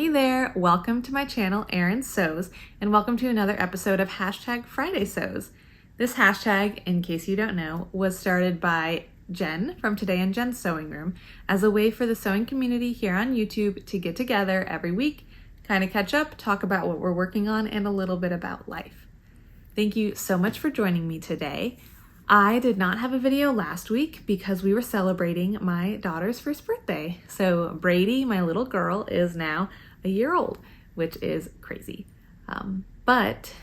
Hey there, welcome to my channel, Erin Sews, and welcome to another episode of Hashtag Friday Sews. This hashtag, in case you don't know, was started by Jen from Today in Jen's Sewing Room as a way for the sewing community here on YouTube to get together every week, kind of catch up, talk about what we're working on, and a little bit about life. Thank you so much for joining me today. I did not have a video last week because we were celebrating my daughter's first birthday. So Brady, my little girl, is now a year old, which is crazy. But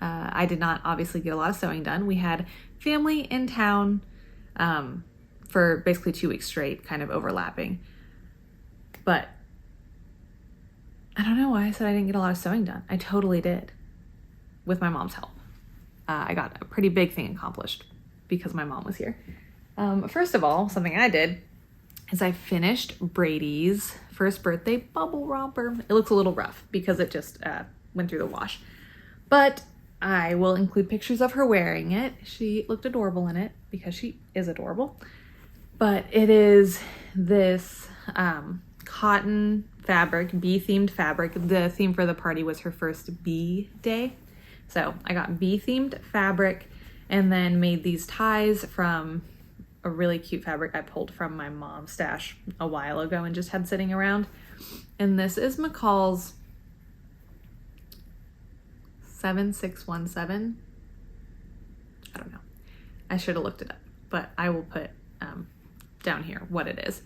I did not obviously get a lot of sewing done. We had family in town for basically 2 weeks straight, kind of overlapping. But I don't know why I said I didn't get a lot of sewing done. I totally did, with my mom's help. I got a pretty big thing accomplished because my mom was here. First of all, something I did is I finished Brady's first birthday bubble romper. It looks a little rough because it just went through the wash, but I will include pictures of her wearing it. She looked adorable in it because she is adorable. But it is this cotton fabric, bee-themed fabric. The theme for the party was her first bee day. So I got bee-themed fabric and then made these ties from a really cute fabric I pulled from my mom's stash a while ago and just had sitting around. And this is McCall's 7617. I don't know. I should have looked it up, but I will put down here what it is.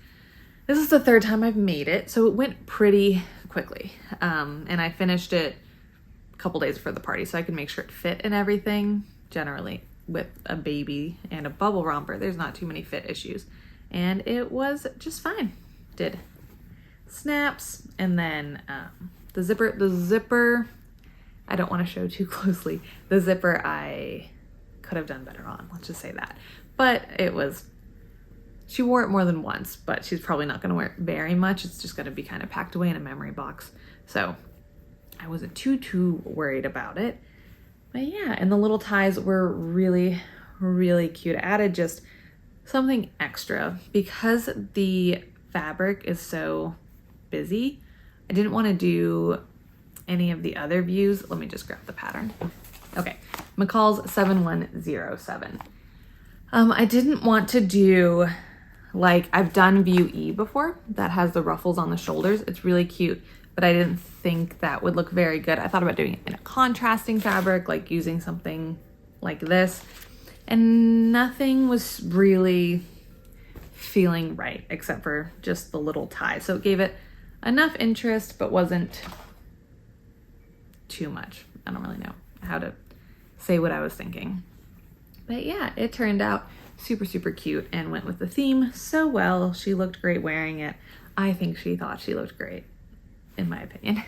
This is the third time I've made it, so it went pretty quickly. And I finished it a couple days before the party so I could make sure it fit and everything. Generally, with a baby and a bubble romper, there's not too many fit issues. And it was just fine. Did snaps, and then the zipper, I don't want to show too closely. The zipper I could have done better on, let's just say that. But it was, she wore it more than once, but she's probably not going to wear it very much. It's just going to be kind of packed away in a memory box. So I wasn't too worried about it. But yeah, and the little ties were really, really cute. I added just something extra because the fabric is so busy. I didn't want to do any of the other views. Let me just grab the pattern. Okay, McCall's 7107. I didn't want to do, like, I've done view E before that has the ruffles on the shoulders. It's really cute, but I didn't think that would look very good. I thought about doing it in a contrasting fabric, like using something like this, and nothing was really feeling right except for just the little tie. So it gave it enough interest, but wasn't too much. I don't really know how to say what I was thinking. But yeah, it turned out super, super cute and went with the theme so well. She looked great wearing it. I think she thought she looked great, in my opinion.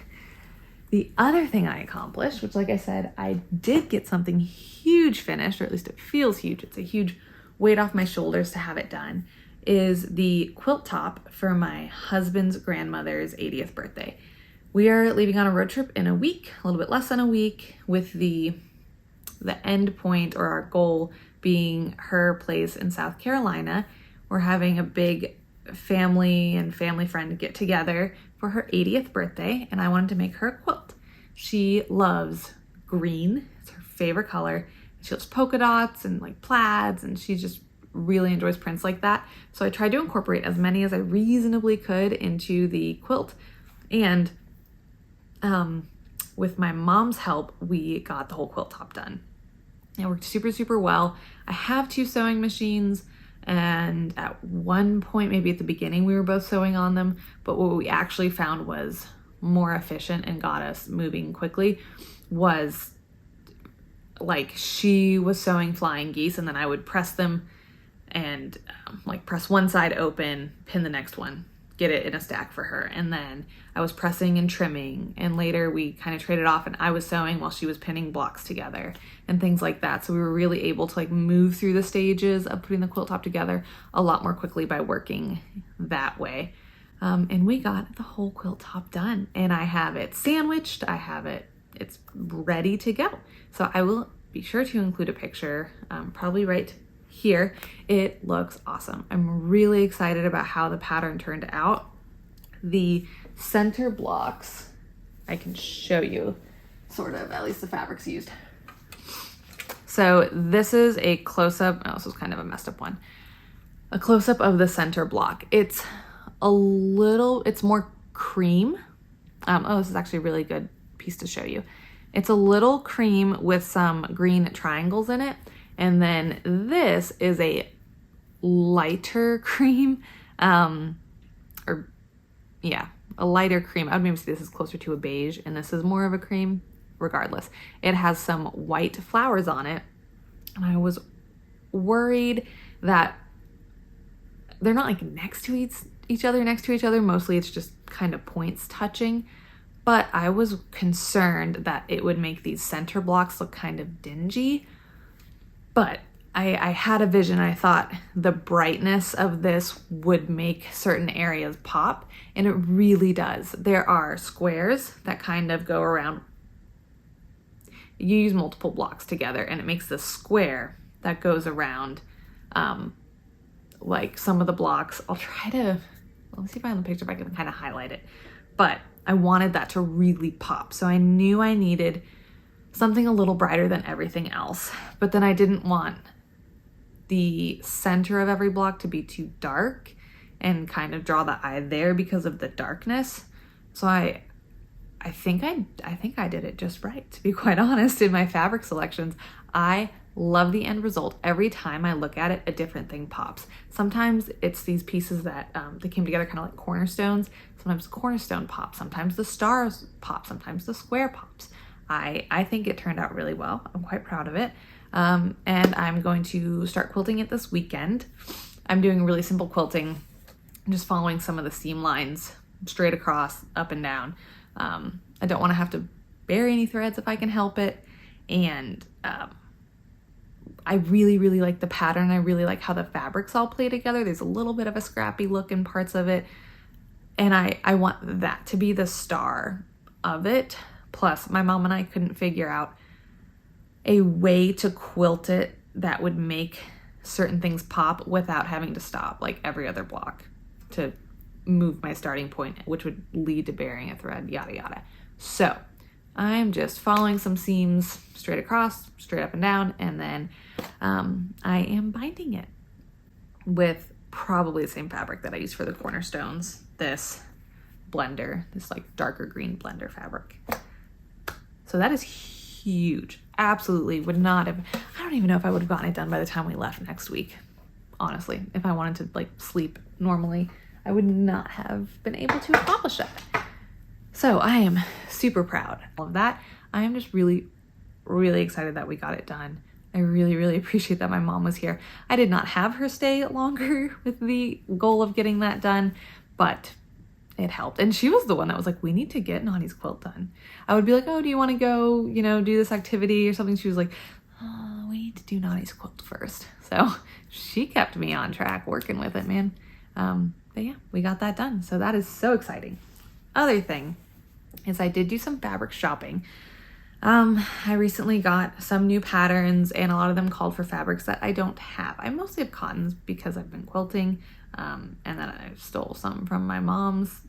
The other thing I accomplished, which, like I said, I did get something huge finished, or at least it feels huge. It's a huge weight off my shoulders to have it done, is the quilt top for my husband's grandmother's 80th birthday. We are leaving on a road trip in a week, a little bit less than a week, with the end point, or our goal, being her place in South Carolina. We're having a big family and family friend get together for her 80th birthday, and I wanted to make her a quilt. She loves green. It's her favorite color. She loves polka dots and like plaids, and she just really enjoys prints like that. So I tried to incorporate as many as I reasonably could into the quilt, and with my mom's help, we got the whole quilt top done. It worked super, super well. I have 2 sewing machines, and at one point, maybe at the beginning, we were both sewing on them, but what we actually found was more efficient and got us moving quickly was, like, she was sewing flying geese, and then I would press them and like press one side open, pin the next one, get it in a stack for her. And then I was pressing and trimming, and later we kind of traded off, and I was sewing while she was pinning blocks together and things like that. So we were really able to like move through the stages of putting the quilt top together a lot more quickly by working that way. And we got the whole quilt top done, and I have it sandwiched. I have it, it's ready to go. So I will be sure to include a picture, probably right here. It looks awesome. I'm really excited about how the pattern turned out. The center blocks, I can show you sort of, at least the fabrics used. So this is a close-up. Oh, this is kind of a messed up one. A close-up of the center block. It's more cream. Oh, this is actually a really good piece to show you. It's a little cream with some green triangles in it. And then this is a lighter cream, a lighter cream. I would maybe say this is closer to a beige and this is more of a cream. Regardless, it has some white flowers on it. And I was worried that they're not like next to each other. Mostly it's just kind of points touching. But I was concerned that it would make these center blocks look kind of dingy. But I had a vision. I thought the brightness of this would make certain areas pop. And it really does. There are squares that kind of go around. You use multiple blocks together and it makes this square that goes around like some of the blocks. I'll try to, let's see if I have the picture, if I can kind of highlight it. But I wanted that to really pop. So I knew I needed something a little brighter than everything else. But then I didn't want the center of every block to be too dark and kind of draw the eye there because of the darkness. So I think I did it just right, to be quite honest, in my fabric selections. I love the end result. Every time I look at it, a different thing pops. Sometimes it's these pieces that they came together kind of like cornerstones. Sometimes the cornerstone pops. Sometimes the stars pop. Sometimes the square pops. I think it turned out really well. I'm quite proud of it. And I'm going to start quilting it this weekend. I'm doing really simple quilting. I'm just following some of the seam lines straight across, up and down. I don't want to have to bury any threads if I can help it. And I really, really like the pattern. I really like how the fabrics all play together. There's a little bit of a scrappy look in parts of it. And I want that to be the star of it. Plus, my mom and I couldn't figure out a way to quilt it that would make certain things pop without having to stop like every other block to move my starting point, which would lead to burying a thread, yada yada. So I'm just following some seams straight across, straight up and down, and then I am binding it with probably the same fabric that I used for the cornerstones, this blender, this like darker green blender fabric. So that is huge. Absolutely would not have, I don't even know if I would have gotten it done by the time we left next week. Honestly, if I wanted to like sleep normally, I would not have been able to accomplish that. So I am super proud of that. I am just really, really excited that we got it done. I really, really appreciate that my mom was here. I did not have her stay longer with the goal of getting that done, but it helped. And she was the one that was like, we need to get Nani's quilt done. I would be like, oh, do you want to go, do this activity or something? She was like, oh, we need to do Nani's quilt first. So she kept me on track working with it, man. But yeah, we got that done. So that is so exciting. Other thing is I did do some fabric shopping. I recently got some new patterns and a lot of them called for fabrics that I don't have. I mostly have cottons because I've been quilting, and then I stole some from my mom's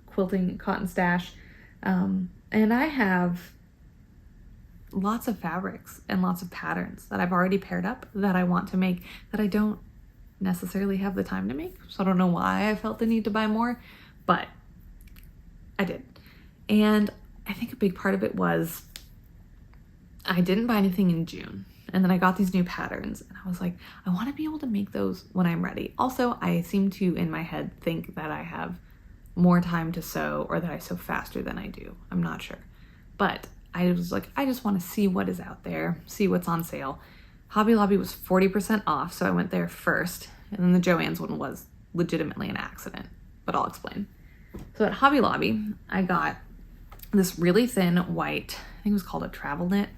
quilting cotton stash. And I have lots of fabrics and lots of patterns that I've already paired up that I want to make that I don't necessarily have the time to make. So I don't know why I felt the need to buy more, but I did. And I think a big part of it was I didn't buy anything in June. And then I got these new patterns and I was like, I want to be able to make those when I'm ready. Also, I seem to, in my head, think that I have more time to sew or that I sew faster than I do. I'm not sure. But I was like, I just want to see what is out there, see what's on sale. Hobby Lobby was 40% off, so I went there first. And then the Joann's one was legitimately an accident, but I'll explain. So at Hobby Lobby, I got this really thin white, I think it was called a travel knit.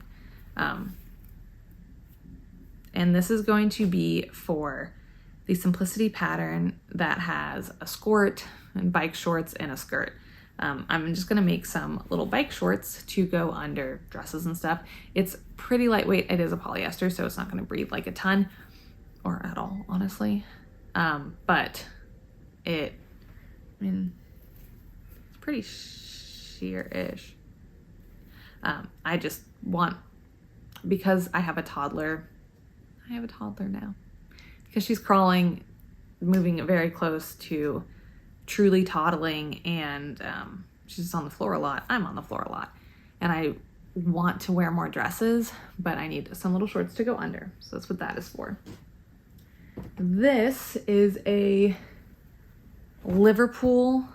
And this is going to be for the Simplicity pattern that has a skirt and bike shorts and a skirt. I'm just gonna make some little bike shorts to go under dresses and stuff. It's pretty lightweight. It is a polyester, so it's not gonna breathe like a ton or at all, honestly. But pretty sheer-ish. I just want, because I have a toddler now, because she's crawling, moving very close to truly toddling, and she's on the floor a lot. I'm on the floor a lot, and I want to wear more dresses, but I need some little shorts to go under. So that's what that is for. This is a Liverpool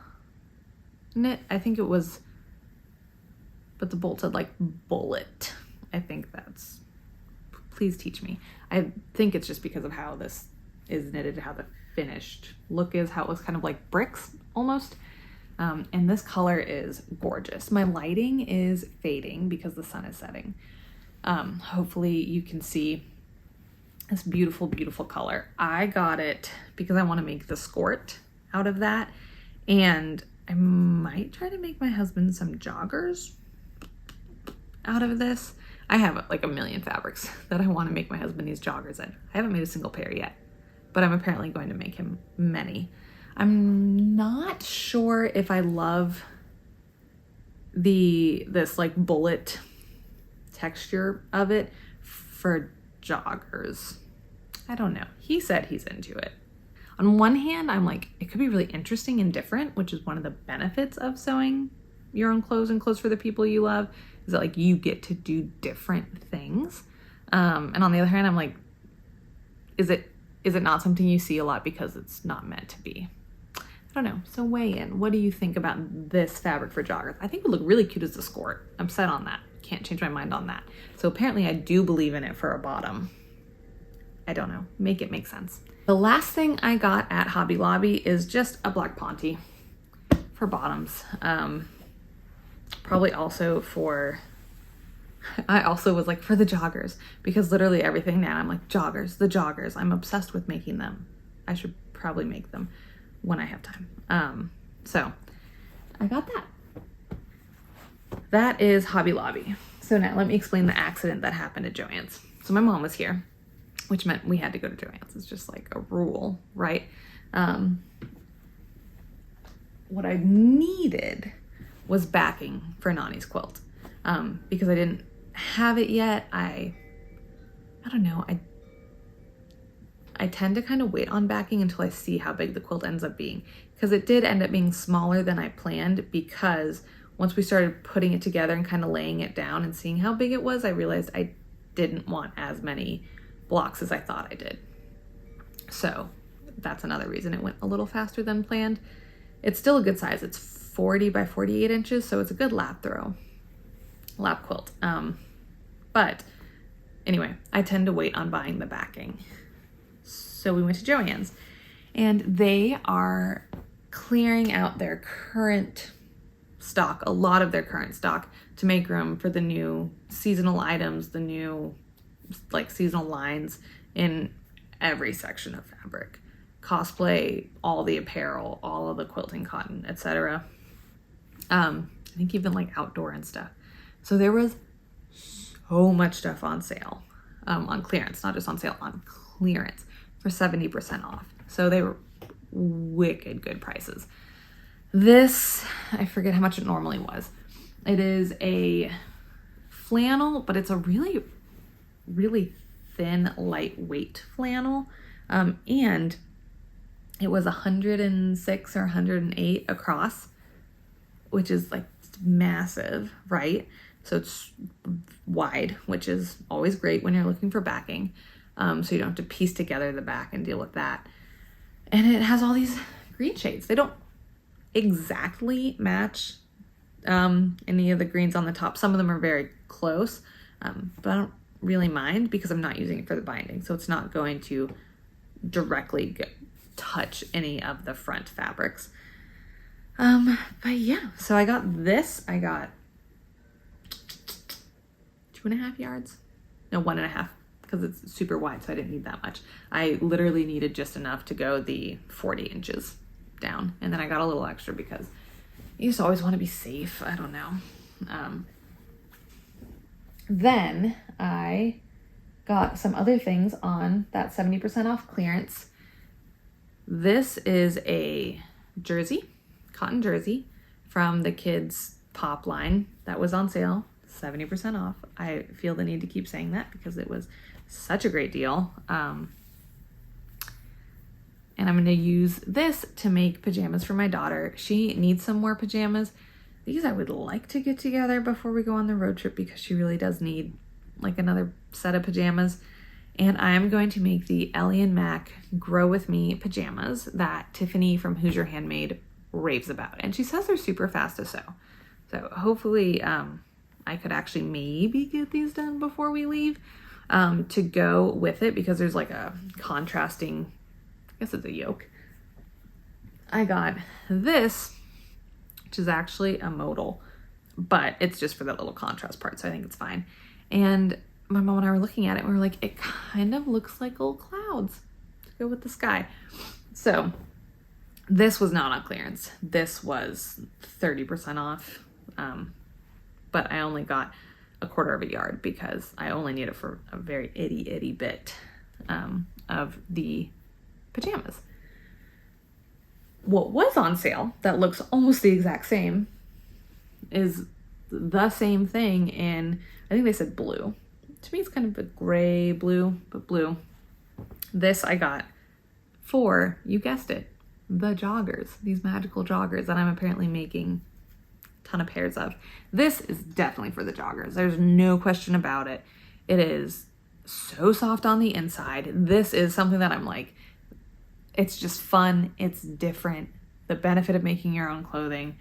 knit. I think it was, but the bolt said like bullet. I think that's, please teach me. I think it's just because of how this is knitted, how the finished look is, how it was kind of like bricks almost. And this color is gorgeous. My lighting is fading because the sun is setting. Hopefully you can see this beautiful, beautiful color. I got it because I want to make the skirt out of that. And I might try to make my husband some joggers out of this. I have like a million fabrics that I want to make my husband these joggers in. I haven't made a single pair yet, but I'm apparently going to make him many. I'm not sure if I love this like bullet texture of it for joggers. I don't know. He said he's into it. On one hand, I'm like, it could be really interesting and different, which is one of the benefits of sewing your own clothes and clothes for the people you love, is that like you get to do different things. And on the other hand, I'm like, is it not something you see a lot because it's not meant to be? I don't know. So weigh in. What do you think about this fabric for joggers? I think it would look really cute as a skirt. I'm set on that. Can't change my mind on that. So apparently I do believe in it for a bottom. I don't know. Make it make sense. The last thing I got at Hobby Lobby is just a black ponte for bottoms. Probably also for, I also was like for the joggers, because literally everything now I'm like joggers, the joggers. I'm obsessed with making them. I should probably make them when I have time. So I got that. That is Hobby Lobby. So now let me explain the accident that happened at Joann's. So my mom was here, which meant we had to go to Joann's. It's just like a rule, right? What I needed was backing for Nani's quilt, because I didn't have it yet. I don't know. I tend to kind of wait on backing until I see how big the quilt ends up being, because it did end up being smaller than I planned, because once we started putting it together and kind of laying it down and seeing how big it was, I realized I didn't want as many blocks as I thought I did. So that's another reason it went a little faster than planned. It's still a good size. It's 40 by 48 inches, so it's a good lap quilt. But anyway, I tend to wait on buying the backing. So we went to Joann's, and they are clearing out their current stock, a lot of their current stock, to make room for the new seasonal items, the new like seasonal lines in every section of fabric. Cosplay, all the apparel, all of the quilting cotton, etc. I think even like outdoor and stuff. So there was so much stuff on sale, on clearance, not just on sale, on clearance for 70% off. So they were wicked good prices. This, I forget how much it normally was. It is a flannel, but it's a really, really thin, lightweight flannel. And it was 106 or 108 across, which is like massive, right? So it's wide, which is always great when you're looking for backing. So you don't have to piece together the back and deal with that. And it has all these green shades. They don't exactly match any of the greens on the top. Some of them are very close, but I don't really mind because I'm not using it for the binding. So it's not going to directly touch any of the front fabrics. But yeah, so I got this. I got 2.5 yards. No, 1.5, because it's super wide, so I didn't need that much. I literally needed just enough to go the 40 inches down. And then I got a little extra because you just always want to be safe. I don't know. Then I got some other things on that 70% off clearance. This is a jersey, cotton jersey from the kids pop line that was on sale, 70% off. I feel the need to keep saying that because it was such a great deal. And I'm going to use this to make pajamas for my daughter. She needs some more pajamas. These I would like to get together before we go on the road trip because she really does need like another set of pajamas. And I'm going to make the Ellie and Mac Grow With Me pajamas that Tiffany from Hoosier Handmade raves about. And she says they're super fast to sew. So hopefully I could actually maybe get these done before we leave to go with it because there's like a contrasting, I guess it's a yoke. I got this, which is actually a modal, but it's just for that little contrast part, so I think it's fine. And my mom and I were looking at it and we were like, it kind of looks like little clouds to go with the sky. So this was not on clearance. This was 30% off, but I only got a quarter of a yard because I only need it for a very itty bit of the pajamas. What was on sale that looks almost the exact same is the same thing in, I think they said blue. To me, it's kind of a gray blue, but blue. This I got for, you guessed it, the joggers, these magical joggers that I'm apparently making a ton of pairs of. This is definitely for the joggers. There's no question about it. It is so soft on the inside. This is something that I'm like, it's just fun. It's different. The benefit of making your own clothing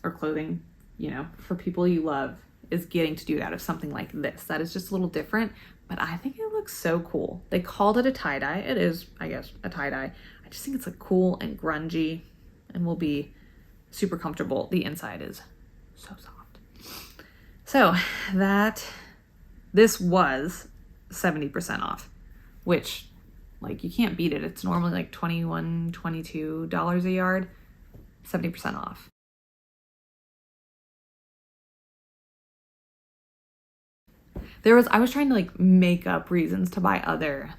or clothing, you know, for people you love is getting to do it out of something like this. That is just a little different, but I think it looks so cool. They called it a tie-dye. It is, I guess, a tie-dye. I just think it's like cool and grungy and will be super comfortable. The inside is so soft. So this was 70% off, which like you can't beat it. It's normally like $21, $22 a yard, 70% off. I was trying to like make up reasons to buy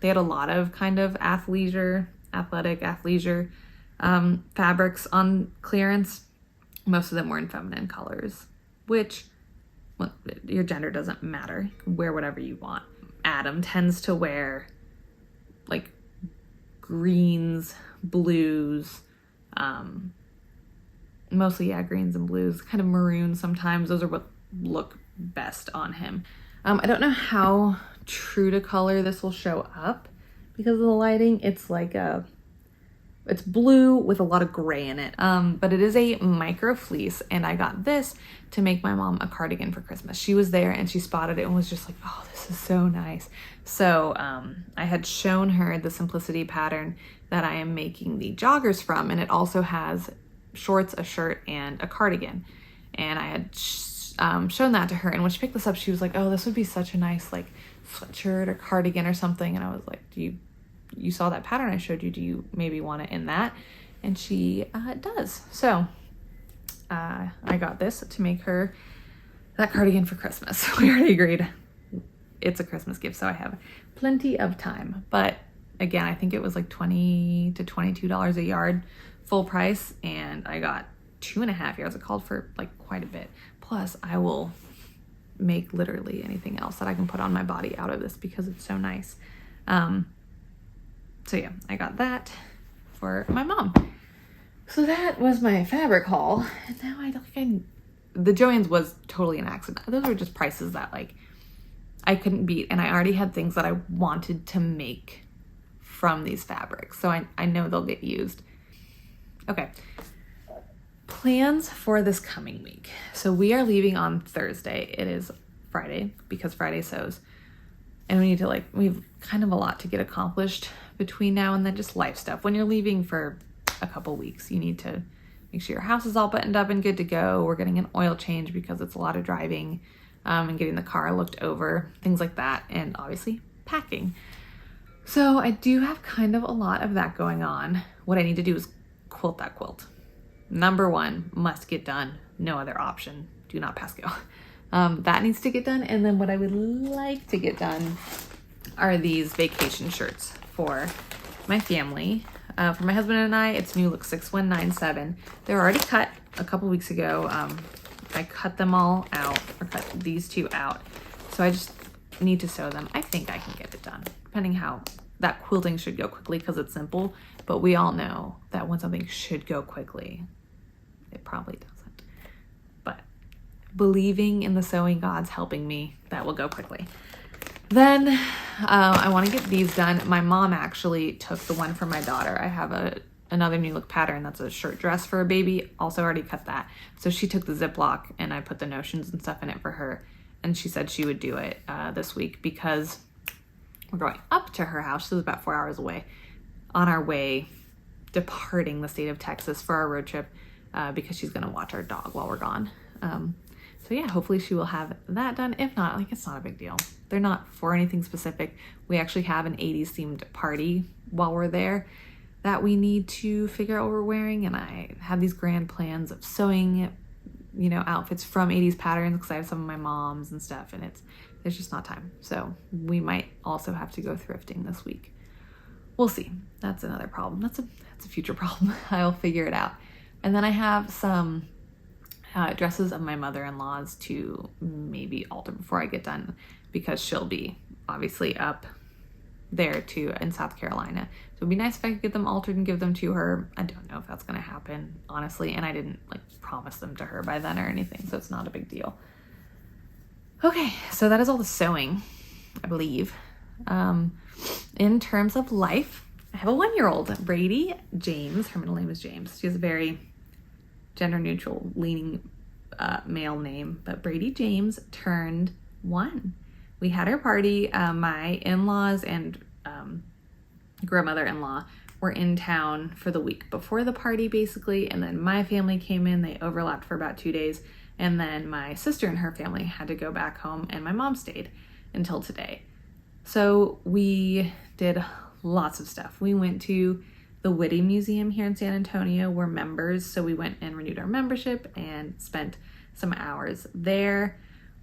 they had a lot of kind of athleisure fabrics on clearance. Most of them were in feminine colors, which, well, your gender doesn't matter. You can wear whatever you want. Adam tends to wear like greens, blues, mostly, yeah, greens and blues, kind of maroon sometimes. Those are what look best on him. I don't know how true to color this will show up because of the lighting. It's like it's blue with a lot of gray in it. But it is a micro fleece, and I got this to make my mom a cardigan for Christmas. She was there and she spotted it and was just like, oh, this is so nice. So I had shown her the simplicity pattern that I am making the joggers from, and it also has shorts, a shirt, and a cardigan. And I had shown that to her, and when she picked this up, she was like, oh, this would be such a nice like sweatshirt or cardigan or something. And I was like, you saw that pattern I showed you, do you maybe want it in that? And she does. So I got this to make her that cardigan for Christmas. We already agreed it's a Christmas gift, so I have plenty of time. But again, I think it was like $20 to $22 a yard full price, and I got 2.5 yards. It called for like quite a bit. Plus, I will make literally anything else that I can put on my body out of this because it's so nice. So yeah, I got that for my mom. So that was my fabric haul. And now the Joann's was totally an accident. Those were just prices that like I couldn't beat. And I already had things that I wanted to make from these fabrics. So I know they'll get used. Okay. Plans for this coming week. So we are leaving on Thursday. It is Friday because Friday sews. And we have kind of a lot to get accomplished between now and then, just life stuff. When you're leaving for a couple weeks, you need to make sure your house is all buttoned up and good to go. We're getting an oil change because it's a lot of driving and getting the car looked over, things like that, and obviously packing. So I do have kind of a lot of that going on. What I need to do is quilt that quilt. Number one, must get done. No other option. Do not pass go. That needs to get done. And then what I would like to get done are these vacation shirts for my family. For my husband and I, it's New Look 6197. They're already cut. a couple weeks ago, I cut them all out, or cut these two out. So I just need to sew them. I think I can get it done, depending how that quilting should go quickly because it's simple. But we all know that when something should go quickly, it probably doesn't. But believing in the sewing gods helping me, that will go quickly. Then I want to get these done. My mom actually took the one for my daughter. I have another new look pattern that's a shirt dress for a baby. Also already cut that. So she took the Ziploc and I put the notions and stuff in it for her. And she said she would do it this week because we're going up to her house. She was about 4 hours away, on our way departing the state of Texas for our road trip because she's going to watch our dog while we're gone. So yeah, hopefully she will have that done. If not, like, it's not a big deal. They're not for anything specific. We actually have an 80s themed party while we're there that we need to figure out what we're wearing. And I have these grand plans of sewing, you know, outfits from 80s patterns because I have some of my mom's and stuff, and there's just not time. So we might also have to go thrifting this week. We'll see. That's another problem. That's a future problem. I'll figure it out. And then I have some dresses of my mother-in-law's to maybe alter before I get done because she'll be obviously up there too in South Carolina. So it'd be nice if I could get them altered and give them to her. I don't know if that's going to happen, honestly, and I didn't like promise them to her by then or anything, so it's not a big deal. Okay, so that is all the sewing, I believe. In terms of life, I have a 1-year-old, Brady James. Her middle name is James. She has a very gender neutral leaning male name, but Brady James turned 1. We had our party. My in-laws and grandmother-in-law were in town for the week before the party, basically, and then my family came in. They overlapped for about 2 days, and then my sister and her family had to go back home, and my mom stayed until today. So we did lots of stuff. We went to the Whitty Museum here in San Antonio. We're members, so we went and renewed our membership and spent some hours there.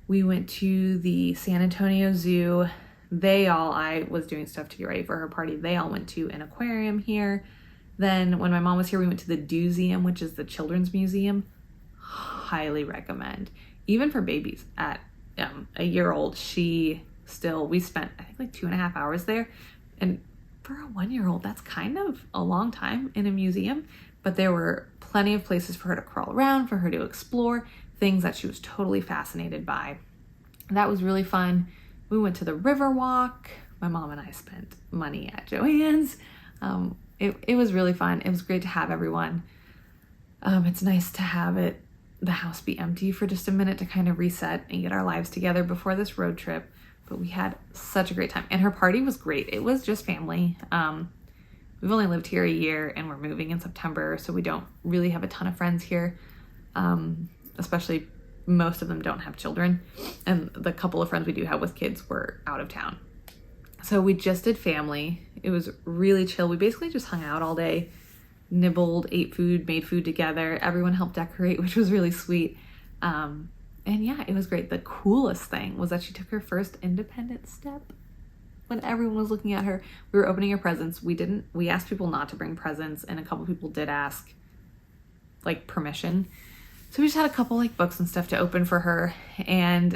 We went to the San Antonio Zoo. I was doing stuff to get ready for her party. They all went to an aquarium here. Then when my mom was here, we went to the Doozeum, which is the children's museum. Highly recommend. Even for babies at a year old, we spent, I think, like 2.5 hours there. And for a 1-year-old, that's kind of a long time in a museum, but there were plenty of places for her to crawl around, for her to explore, things that she was totally fascinated by. That was really fun. We went to the river walk. My mom and I spent money at Joann's. It was really fun. It was great to have everyone. It's nice to have the house be empty for just a minute to kind of reset and get our lives together before this road trip. But we had such a great time. And her party was great. It was just family. We've only lived here a year and we're moving in September, so we don't really have a ton of friends here. Especially most of them don't have children. And the couple of friends we do have with kids were out of town. So we just did family. It was really chill. We basically just hung out all day, nibbled, ate food, made food together. Everyone helped decorate, which was really sweet. And yeah, it was great. The coolest thing was that she took her first independent step when everyone was looking at her. We were opening her presents. We asked people not to bring presents, and a couple people did ask like permission. So we just had a couple like books and stuff to open for her. And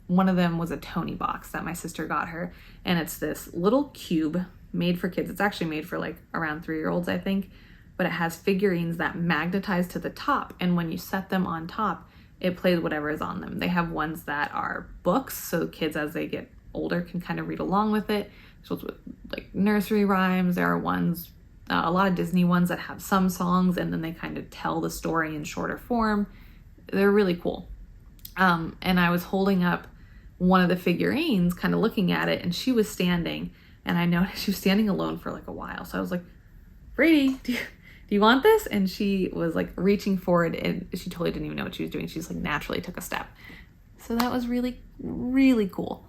one of them was a Tony box that my sister got her. And it's this little cube made for kids. It's actually made for like around 3-year-olds, I think. But it has figurines that magnetize to the top. And when you set them on top, it plays whatever is on them. They have ones that are books, so kids as they get older can kind of read along with it. So it's with like nursery rhymes. There are ones, a lot of Disney ones that have some songs and then they kind of tell the story in shorter form. They're really cool. And I was holding up one of the figurines, kind of looking at it, and she was standing, and I noticed she was standing alone for like a while. So I was like, Brady, do you want this? And she was like reaching forward, and she totally didn't even know what she was doing. She just like naturally took a step. So that was really, really cool.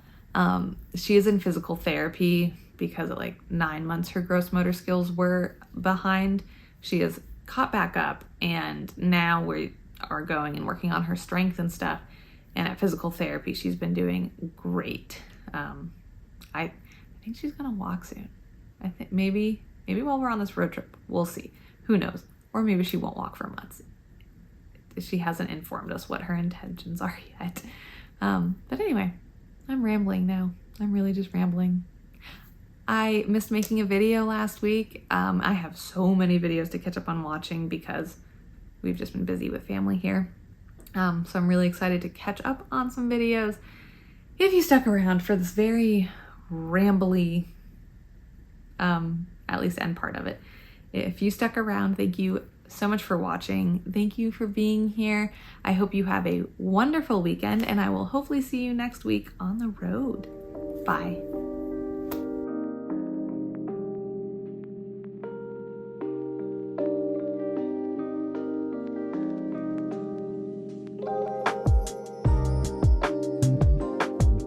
She is in physical therapy because at like 9 months, her gross motor skills were behind. She has caught back up, and now we are going and working on her strength and stuff. And at physical therapy, she's been doing great. I think she's gonna walk soon. I think maybe while we're on this road trip, we'll see. Who knows? Or maybe she won't walk for months. she hasn't informed us what her intentions are yet. But anyway, I'm rambling now. I'm really just rambling. I missed making a video last week. I have so many videos to catch up on watching because we've just been busy with family here. So I'm really excited to catch up on some videos. If you stuck around for this very rambly, at least end part of it, if you stuck around, thank you so much for watching. Thank you for being here. I hope you have a wonderful weekend, and I will hopefully see you next week on the road. Bye.